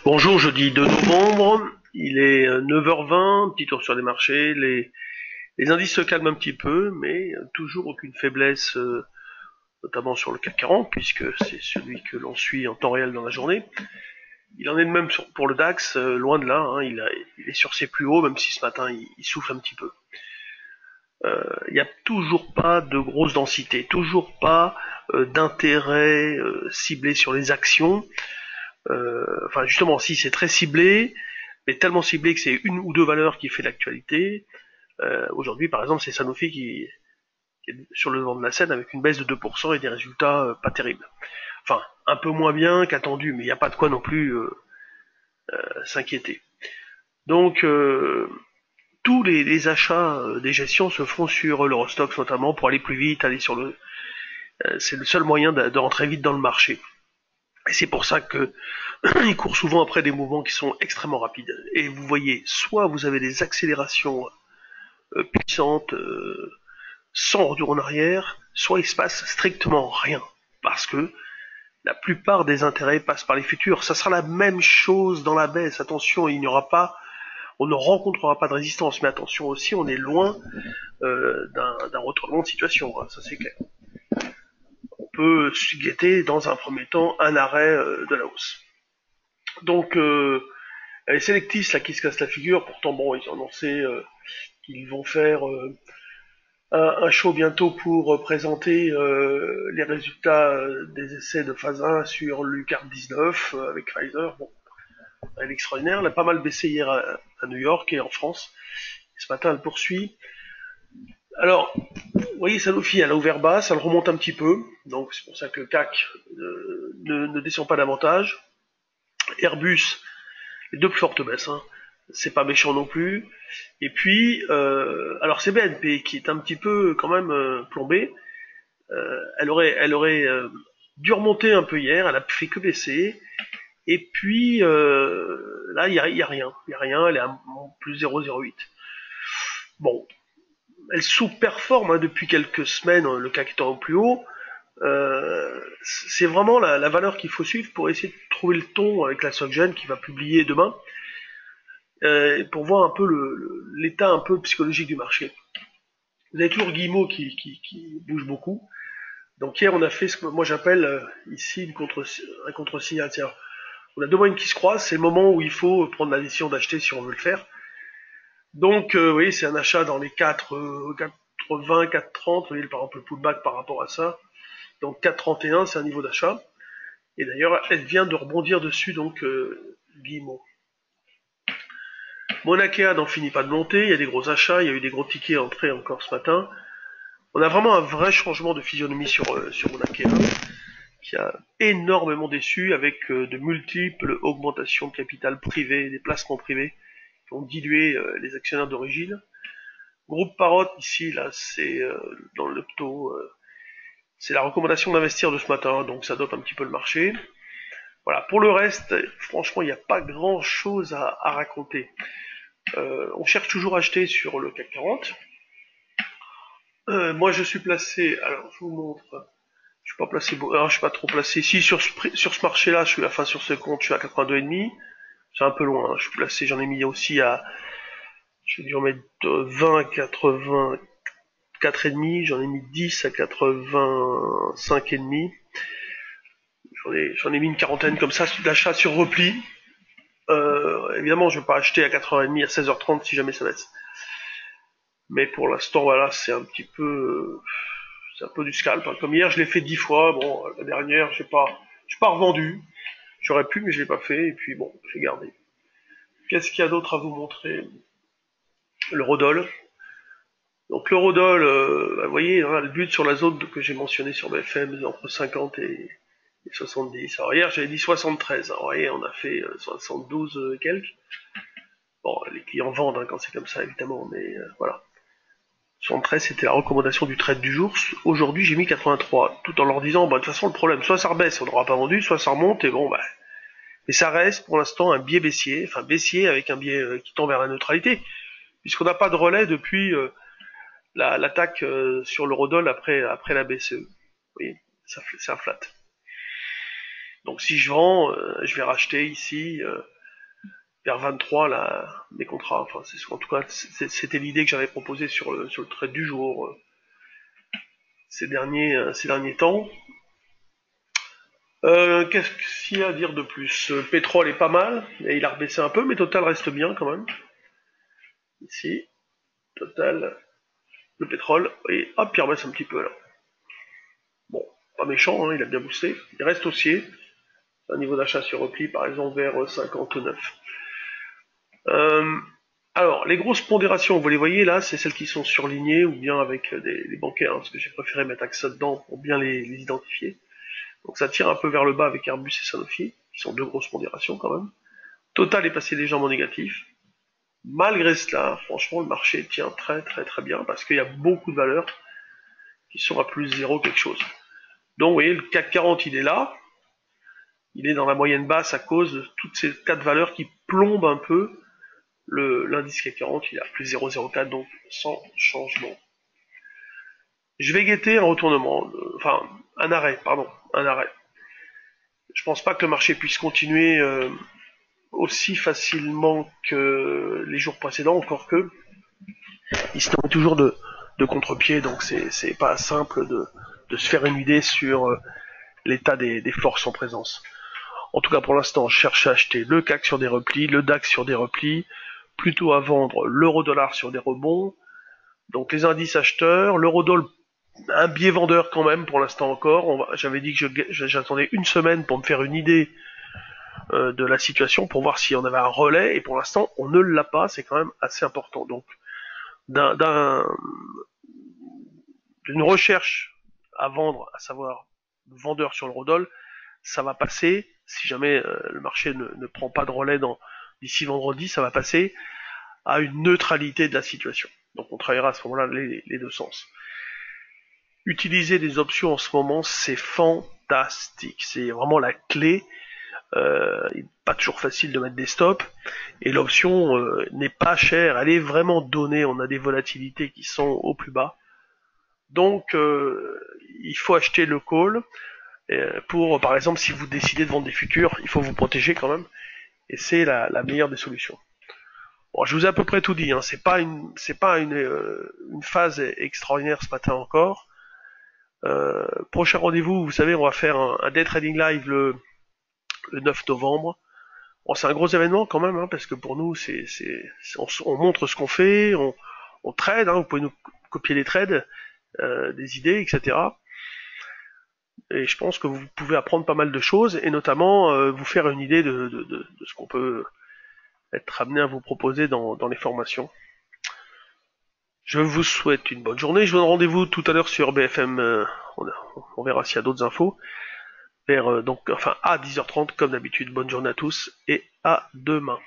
Bonjour, jeudi 2 novembre, il est 9h20, petit tour sur les marchés, les indices se calment un petit peu, mais toujours aucune faiblesse, notamment sur le CAC 40, puisque c'est celui que l'on suit en temps réel dans la journée. Il en est de même pour le DAX, loin de là, hein, il est sur ses plus hauts, même si ce matin il souffle un petit peu. Il n'y a toujours pas de grosse densité, toujours pas d'intérêt ciblé sur les actions. Enfin justement, si c'est très ciblé, mais tellement ciblé que c'est une ou deux valeurs qui fait l'actualité. Aujourd'hui, par exemple, c'est Sanofi qui est sur le devant de la scène avec une baisse de 2% et des résultats pas terribles. Enfin, un peu moins bien qu'attendu, mais il n'y a pas de quoi non plus s'inquiéter. Donc, tous les achats des gestions se font sur l'Eurostoxx notamment pour aller plus vite, aller sur le. C'est le seul moyen de rentrer vite dans le marché. Et c'est pour ça que ils courent souvent après des mouvements qui sont extrêmement rapides. Et vous voyez, soit vous avez des accélérations puissantes, sans retour en arrière, soit il se passe strictement rien. Parce que la plupart des intérêts passent par les futurs. Ça sera la même chose dans la baisse. Attention, on ne rencontrera pas de résistance. Mais attention aussi, on est loin d'un retournement de situation. Hein, ça c'est clair. On peut guetter dans un premier temps un arrêt de la hausse. Donc, les Selectis là qui se cassent la figure. Pourtant, bon, ils ont annoncé qu'ils vont faire un show bientôt pour présenter les résultats des essais de phase 1 sur l'UCART 19 avec Pfizer. Bon, elle est extraordinaire. Elle a pas mal baissé hier à New York et en France. Et ce matin, elle poursuit. Alors, vous voyez, Sanofi, elle a ouvert bas, ça le remonte un petit peu. Donc, c'est pour ça que le CAC ne descend pas davantage. Airbus, les deux plus fortes baisses. Hein. C'est pas méchant non plus. Et puis, alors c'est BNP qui est un petit peu quand même plombée. Elle aurait dû remonter un peu hier, elle a fait que baisser. Et puis là, il y a rien. Il y a rien, elle est à plus 0,08. Bon, elle sous-performe hein, depuis quelques semaines, le CAC étant au plus haut. C'est vraiment la valeur qu'il faut suivre pour essayer de trouver le ton avec la SocGen qui va publier demain. Pour voir un peu l'état un peu psychologique du marché. Vous avez toujours Guillemot qui bouge beaucoup. Donc hier on a fait ce que moi j'appelle ici un contre-signal. On a deux moyennes qui se croisent, c'est le moment où il faut prendre la décision d'acheter si on veut le faire. Donc vous voyez c'est un achat dans les 4,20, 4,30, vous voyez par exemple le pullback par rapport à ça. Donc 4,31 c'est un niveau d'achat. Et d'ailleurs elle vient de rebondir dessus donc Guillemot. Monakea n'en finit pas de monter, il y a des gros achats, il y a eu des gros tickets entrés encore ce matin. On a vraiment un vrai changement de physionomie sur Monakea, qui a énormément déçu avec de multiples augmentations de capital privé, des placements privés, qui ont dilué les actionnaires d'origine. Groupe Parrot, ici, là, c'est dans le taux, c'est la recommandation d'investir de ce matin, donc ça dope un petit peu le marché. Voilà, pour le reste, franchement, il n'y a pas grand-chose à raconter. On cherche toujours à acheter sur le CAC 40. Moi, je suis placé. Alors, je vous montre. Je suis pas placé. Alors, je suis pas trop placé. Si sur ce marché-là, je suis enfin sur ce compte, je suis à 82,5. C'est un peu loin. Hein. Je suis placé. J'en ai mis aussi à. J'ai dû en mettre 20 à 84,5. J'en ai mis 10 à 85,5. J'en ai mis une quarantaine comme ça d'achat sur repli. Évidemment, je vais pas acheter à 4h30 à 16h30 si jamais ça baisse. Mais pour l'instant, voilà, c'est un petit peu, c'est un peu du scalp. Hein. Comme hier, je l'ai fait 10 fois. Bon, la dernière, j'ai pas revendu. J'aurais pu, mais je l'ai pas fait. Et puis bon, j'ai gardé. Qu'est-ce qu'il y a d'autre à vous montrer? L'eurodoll. Donc l'eurodoll, vous voyez, hein, le but sur la zone que j'ai mentionné sur BFM, entre 50 et 70. Alors hier, j'avais dit 73. Alors, vous voyez, on a fait 72 et quelques. Bon, les clients vendent hein, quand c'est comme ça, évidemment, mais voilà. 73, c'était la recommandation du trade du jour. Aujourd'hui, j'ai mis 83, tout en leur disant, bah, de toute façon, le problème, soit ça rebaisse, on n'aura pas vendu, soit ça remonte, et bon, bah. Mais ça reste, pour l'instant, un biais baissier, enfin, baissier avec un biais qui tend vers la neutralité, puisqu'on n'a pas de relais depuis l'attaque sur l'eurodoll après la BCE. Vous voyez, ça flatte. Donc si je vends, je vais racheter ici vers 23 là, mes contrats. Enfin, en tout cas, c'était l'idée que j'avais proposée sur le trade du jour ces derniers temps. Qu'est-ce qu'il y a à dire de plus? Pétrole est pas mal, et il a rebaissé un peu, mais Total reste bien quand même. Ici, Total, le pétrole, et hop, il rebaisse un petit peu là. Bon, pas méchant, hein, il a bien boosté. Il reste haussier. Un niveau d'achat sur repli, par exemple, vers 59. Euh, alors, les grosses pondérations, vous les voyez là, c'est celles qui sont surlignées ou bien avec des bancaires, hein, parce que j'ai préféré mettre AXA dedans pour bien les identifier. Donc ça tire un peu vers le bas avec Airbus et Sanofi, qui sont deux grosses pondérations quand même. Total est passé légèrement négatif. Malgré cela, franchement, le marché tient très très très bien parce qu'il y a beaucoup de valeurs qui sont à plus 0 quelque chose. Donc vous voyez, le CAC 40 il est là, il est dans la moyenne basse à cause de toutes ces quatre valeurs qui plombent un peu l'indice CAC 40, il est à plus 0,04, donc sans changement. Je vais guetter un retournement, enfin un arrêt, pardon, un arrêt. Je pense pas que le marché puisse continuer aussi facilement que les jours précédents, encore que il se met toujours de contre-pied, donc c'est pas simple de se faire une idée sur l'état des forces en présence. En tout cas, pour l'instant, je cherche à acheter le CAC sur des replis, le DAX sur des replis, plutôt à vendre l'euro-dollar sur des rebonds. Donc les indices acheteurs, l'euro-dollar, un biais vendeur quand même pour l'instant encore. J'avais dit que j'attendais une semaine pour me faire une idée de la situation, pour voir si on avait un relais, et pour l'instant, on ne l'a pas, c'est quand même assez important. Donc, d'une recherche à vendre, à savoir vendeur sur l'eurodoll, ça va passer, si jamais le marché ne prend pas de relais d'ici vendredi, ça va passer à une neutralité de la situation. Donc on travaillera à ce moment-là les deux sens. Utiliser des options en ce moment, c'est fantastique. C'est vraiment la clé. Il n'est pas toujours facile de mettre des stops. Et l'option n'est pas chère. Elle est vraiment donnée. On a des volatilités qui sont au plus bas. Donc il faut acheter le call. Pour, par exemple, si vous décidez de vendre des futurs, il faut vous protéger quand même. Et c'est la meilleure des solutions. Bon, je vous ai à peu près tout dit. Hein. C'est pas une phase extraordinaire ce matin encore. Prochain rendez-vous, vous savez, on va faire un day trading live le 9 novembre. Bon, c'est un gros événement quand même, hein, parce que pour nous, on montre ce qu'on fait, on trade. Hein, vous pouvez nous copier les trades, des idées, etc. Et je pense que vous pouvez apprendre pas mal de choses, et notamment vous faire une idée de ce qu'on peut être amené à vous proposer dans les formations. Je vous souhaite une bonne journée. Je vous donne rendez-vous tout à l'heure sur BFM. On verra s'il y a d'autres infos. À 10h30 comme d'habitude. Bonne journée à tous et à demain.